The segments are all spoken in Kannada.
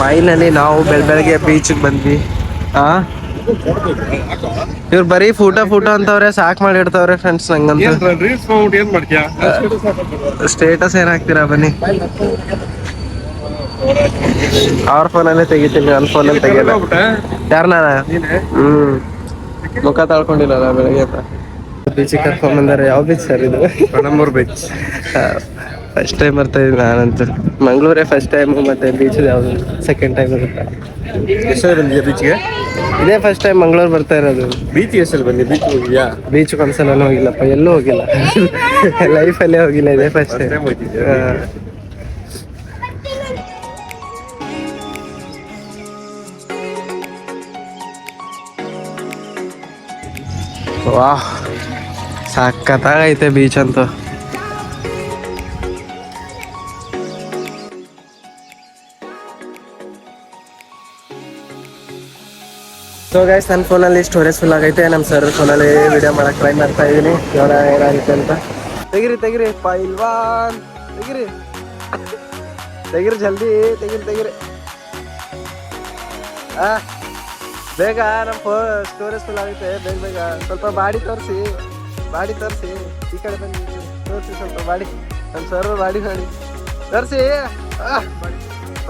ಫೈನಲಿ ನಾವು ಬೆಳಗ್ಗೆ ಬೀಚ್ಗೆ ಬಂದ್ವಿ. ಇವ್ರು ಬರೀ ಫೋಟೋ ಅಂತವ್ರೆ, ಸಾಕ್ ಮಾಡಿ ಇಡ್ತವ್ರೆ ಫ್ರೆಂಡ್ಸ್. ನಂಗಂತ ಸ್ಟೇಟಸ್ ಏನ್ ಹಾಕ್ತೀರಾ ಬನ್ನಿ. ಅವ್ರ ಫೋನಲ್ಲೇ ತೆಗಿತೀನಿ, ನನ್ನ ಫೋನಲ್ಲಿ ತೆಗಿಯಲ್ಲ. ಯಾರ ನಾನ? ಮುಖ ತಾಳ್ಕೊಂಡಿಲ್ಲ ಬೆಳಗ್ಗೆ ಅಂತ. ಬೀಚಿಗೆ ಕರ್ಕೊಂಡ್ ಬಂದಾರೆ. ಯಾವ ಬೀಚ್ ಸರ್ ಇದು? ಪಣಂಬೂರ್ ಬೀಚ್. ಫಸ್ಟ್ ಟೈಮ್ ಬರ್ತಾ ಇದ್ದೀನಿ ನಾನಂತೂ. ಮಂಗಳೂರೇ ಫಸ್ಟ್ ಟೈಮ್, ಮತ್ತೆ ಬೀಚ್ ಯಾವುದು ಸೆಕೆಂಡ್ ಟೈಮ್ ಇರುತ್ತೆ. ಎಷ್ಟು ಬಂದಿದ್ಯಾ ಬೀಚ್ಗೆ? ಇದೇ ಫಸ್ಟ್ ಟೈಮ್ ಮಂಗಳೂರು ಬರ್ತಾ ಇರೋದು. ಬೀಚ್ ಎಷ್ಟು ಬಂದಿ? ಬೀಚ್ ಹೋಗಿದ್ಯಾ? ಬೀಚ್ ಒಂದ್ಸಲ ಹೋಗಿಲ್ಲಪ್ಪ, ಎಲ್ಲೂ ಹೋಗಿಲ್ಲ. ಲೈಫಲ್ಲೇ ಹೋಗಿಲ್ಲ, ಇದೇ ಫಸ್ಟ್ ಟೈಮ್ ಹೋಗಿದ್ಯಾ? ವಾಹ್, ಸಖತ್ತಾಗೈತೆ ಬೀಚ್ ಅಂತೂ. ಸೊ ಗೈಸ್, ನನ್ನ ಫೋನಲ್ಲಿ ಸ್ಟೋರೇಜ್ ಫುಲ್ ಆಗೈತೆ. ನಮ್ಮ ಸರ್ ಫೋನಲ್ಲಿ ವಿಡಿಯೋ ಮಾಡಕ್ಕೆ ಟ್ರೈ ಮಾಡ್ತಾ ಇದ್ದೀನಿ, ನೋಡೋಣ ಏನಾಗುತ್ತೆ ಅಂತ. ತೆಗಿರಿ ಪೈಲ್ವಾನ್, ತೆಗಿರಿ ಜಲ್ದಿ, ತೆಗಿರಿ. ಬೇಗ, ನಮ್ಮ ಸ್ಟೋರೇಜ್ ಫುಲ್ ಆಗೈತೆ. ಬೇಗ ಸ್ವಲ್ಪ ಬಾಡಿ ತೋರಿಸಿ. ಈ ಕಡೆ ಬನ್ನಿ, ತೋರಿಸಿ ಸ್ವಲ್ಪ ಬಾಡಿ. ನಮ್ಮ ಸರ್ ಬಾಡಿ ತೋರಿಸಿ.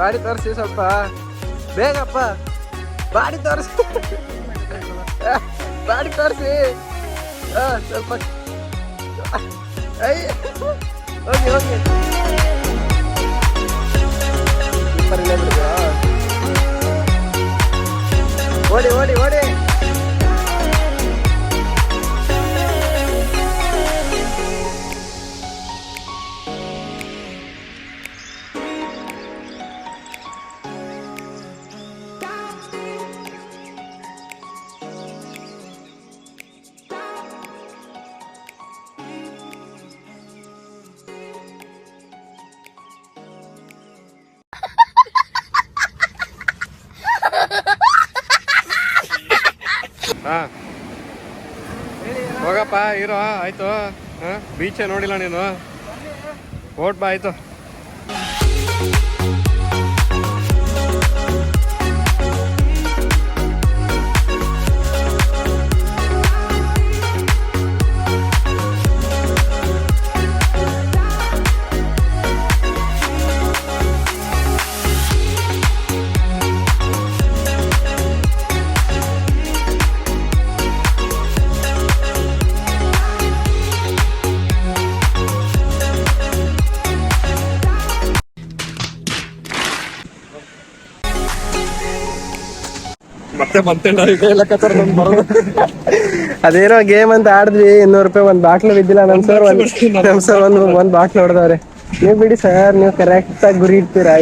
ಬಾಡಿ ತೋರಿಸಿ ಸ್ವಲ್ಪ ಬೇಗಪ್ಪ. ಬಾಡಿ ತೋರಿಸಿ ಸ್ವಲ್ಪ. ಹೋಗಿ ಓಡಿ. ಹೋಗಪ್ಪ ಹೀರೋ, ಆಯ್ತು. ಬೀಚೇ ನೋಡಿಲ್ಲ ನೀನು, ಓಟ್ ಬಾ ಆಯ್ತು. ಅದೇನೋ ಗೇಮ್ ಅಂತ ಆಡಿದ್ವಿ, 200 ರೂಪಾಯಿ ಒಂದ್ ಬಾಟ್ಲು ಬಿದ್ದಿಲ್ಲ. ನಮ್ ಸರ್ ಒಂದ್ ಬಾಟ್ಲು ಹೊಡೆದವ್ರೆ. ನೀವ್ ಬಿಡಿ ಸರ್, ನೀವು ಕರೆಕ್ಟ್ ಆಗಿ ಗುರಿ ಇಡ್ತೀರಾ.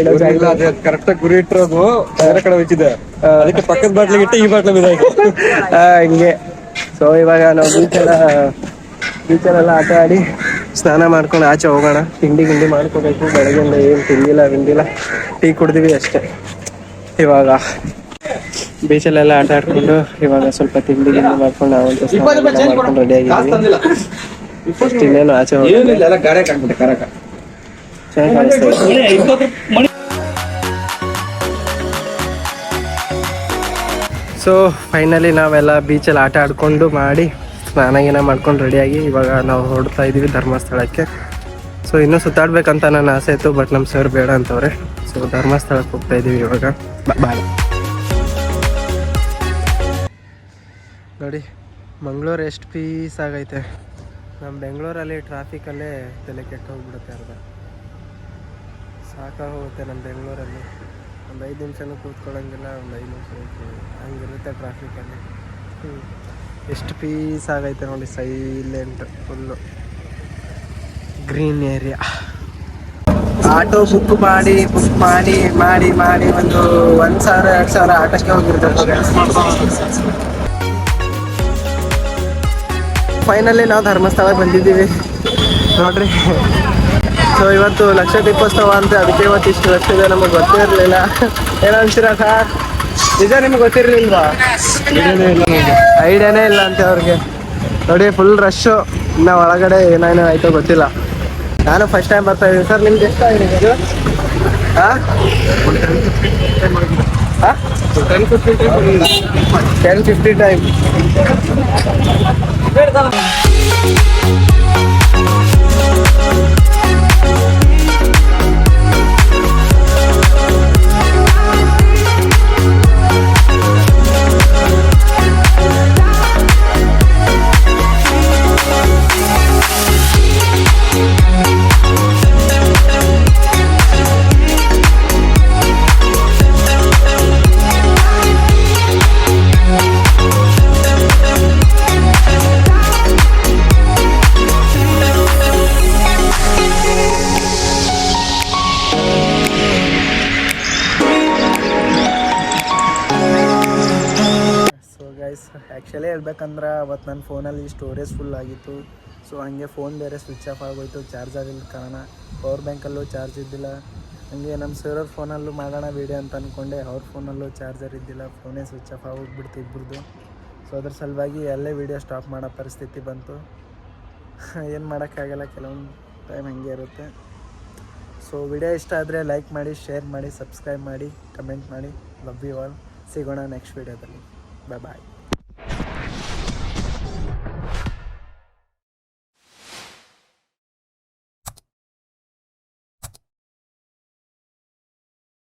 ಕರೆಕ್ಟ್ ಆಗಿ ಗುರಿ ಇಟ್ಟಿರೋದು ಬೇರೆ ಕಡೆ ಬಿದ್ದಿದೆ, ಅದಕ್ಕೆ ಪಕ್ಕದ ಬಾಟ್ಲಿಗೆ ಇಟ್ಟು ಈ ಬಾಟ್ಲು ಬಿದ್ದಾಯ್ತು. ಹಿಂಗೆ. ಸೊ ಇವಾಗ ನಾವು ಬೀಚಲ್ಲೆಲ್ಲ ಆಟ ಆಡಿ ಸ್ನಾನ ಮಾಡ್ಕೊಂಡು ಆಚೆ ಹೋಗೋಣ. ತಿಂಡಿ ಮಾಡ್ಕೋಬೇಕು. ಬೆಳಗ್ಗೆಯಿಂದ ಏನ್ ತಿಂದಿಲ್ಲ, ಟೀ ಕುಡ್ದಿವಿ ಅಷ್ಟೇ. ಇವಾಗ ಬೀಚಲ್ಲೆಲ್ಲ ಆಟ ಆಡ್ಕೊಂಡು ಇವಾಗ ಸ್ವಲ್ಪ ತಿಂಡಿ ಮಾಡ್ಕೊಂಡು ನಾವಂತೂ ಮಾಡ್ಕೊಂಡು ರೆಡಿ ಆಗಿದ್ದೀವಿ. ಇನ್ನೇನು ಆಚೆ ಸೊ ಫೈನಲಿ ನಾವೆಲ್ಲ ಬೀಚಲ್ಲಿ ಆಟ ಆಡ್ಕೊಂಡು ಮಾಡಿ ಸ್ನಾನ ಮಾಡ್ಕೊಂಡು ರೆಡಿಯಾಗಿ ಇವಾಗ ನಾವು ಹೊರಡ್ತಾ ಇದ್ದೀವಿ ಧರ್ಮಸ್ಥಳಕ್ಕೆ. ಸೊ ಇನ್ನೂ ಸುತ್ತಾಡ್ಬೇಕಂತ ನನ್ನ ಆಸೆ ಇತ್ತು, ಬಟ್ ನಮ್ಮ ಸರ್ ಬೇಡ ಅಂತವ್ರೆ. ಸೊ ಧರ್ಮಸ್ಥಳಕ್ಕೆ ಹೋಗ್ತಾ ಇದ್ದೀವಿ ಇವಾಗ. ಬಾಯ್. ನೋಡಿ ಮಂಗಳೂರು ಎಷ್ಟು ಪೀಸ್ ಆಗೈತೆ. ನಮ್ಮ ಬೆಂಗಳೂರಲ್ಲಿ ಟ್ರಾಫಿಕಲ್ಲೇ ತಲೆ ಕೆಟ್ಟು ಹೋಗ್ಬಿಡುತ್ತೆ. ಅರ್ಧ ಸಾಕಾಗೋಗುತ್ತೆ ನಮ್ಮ ಬೆಂಗಳೂರಲ್ಲಿ. ಒಂದು 5 ನಿಮಿಷನೂ ಕೂತ್ಕೊಳ್ಳೋಂಗಿಲ್ಲ, ಒಂದು 5 ನಿಮಿಷ ಹಂಗಿರುತ್ತೆ ಟ್ರಾಫಿಕಲ್ಲಿ. ಎಷ್ಟು ಪೀಸ್ ಆಗೈತೆ ನೋಡಿ, silent, full green area. Auto book ಮಾಡಿ ಒಂದು 1,000-2,000 ಆಟೋಕ್ಕೆ ಹೋಗಿರ್ತಾರೆ. ಫೈನಲಿ ನಾವು ಧರ್ಮಸ್ಥಳಕ್ಕೆ ಬಂದಿದ್ದೀವಿ ನೋಡ್ರಿ. ಸೊ ಇವತ್ತು ಲಕ್ಷ ದೀಪೋತ್ಸವ ಅಂತ, ಅದಕ್ಕೆ ಇವತ್ತು ಇಷ್ಟು ಲಕ್ಷ ಇದೆ. ನಮಗೆ ಗೊತ್ತೇ ಇರಲಿಲ್ಲ. ಏನೋ ಅಂತೀರಾ ಸರ್? ನಿಜ ನಿಮ್ಗೆ ಗೊತ್ತಿರಲಿಲ್ವಾ? ಐಡಿಯಾನೇ ಇಲ್ಲ ಅಂತೆ ಅವ್ರಿಗೆ. ನೋಡಿ ಫುಲ್ ರಶ್ಶು. ಇನ್ನು ಒಳಗಡೆ ಏನೇನೋ ಆಯಿತೋ ಗೊತ್ತಿಲ್ಲ. ನಾನು ಫಸ್ಟ್ ಟೈಮ್ ಬರ್ತಾ ಇದ್ದೀನಿ. ಸರ್ ನಿಮ್ಗೆ ಎಷ್ಟು ಆಗಿದೆ? ಹಾಂ 10-50 ಟೈಮ್. ಆ್ಯಕ್ಚುಲಿ ಹೇಳ್ಬೇಕಂದ್ರೆ ಅವತ್ತು ನನ್ನ ಫೋನಲ್ಲಿ ಸ್ಟೋರೇಜ್ ಫುಲ್ ಆಗಿತ್ತು. ಸೊ ಹಾಗೆ ಫೋನ್ ಬೇರೆ ಸ್ವಿಚ್ ಆಫ್ ಆಗೋಯ್ತು ಚಾರ್ಜರ್ ಇಲ್ಲ ಕಾರಣ. ಪವರ್ ಬ್ಯಾಂಕಲ್ಲೂ ಚಾರ್ಜ್ ಇದ್ದಿಲ್ಲ. ಹಾಗೆ ನಮ್ಮ ಸರ್ ಫೋನಲ್ಲೂ ಮಾಡೋಣ ವೀಡಿಯೋ ಅಂತ ಅಂದ್ಕೊಂಡೆ. ಅವ್ರ ಫೋನಲ್ಲೂ ಚಾರ್ಜರ್ ಇದ್ದಿಲ್ಲ, ಫೋನೇ ಸ್ವಿಚ್ ಆಫ್ ಆಗೋಗ್ಬಿಡ್ತು ಇಬ್ಬರದು. ಸೊ ಅದ್ರ ಸಲುವಾಗಿ ಅಲ್ಲೇ ವೀಡಿಯೋ ಸ್ಟಾಪ್ ಮಾಡೋ ಪರಿಸ್ಥಿತಿ ಬಂತು. ಏನು ಮಾಡೋಕ್ಕಾಗಲ್ಲ, ಕೆಲವೊಂದು ಟೈಮ್ ಹಂಗೆ ಇರುತ್ತೆ. ಸೊ ವಿಡಿಯೋ ಇಷ್ಟ ಆದರೆ ಲೈಕ್ ಮಾಡಿ, ಶೇರ್ ಮಾಡಿ, ಸಬ್ಸ್ಕ್ರೈಬ್ ಮಾಡಿ, ಕಮೆಂಟ್ ಮಾಡಿ. Love you all. ಸಿಗೋಣ ನೆಕ್ಸ್ಟ್ ವೀಡಿಯೋದಲ್ಲಿ. ಬಾಯ್ ಬಾಯ್.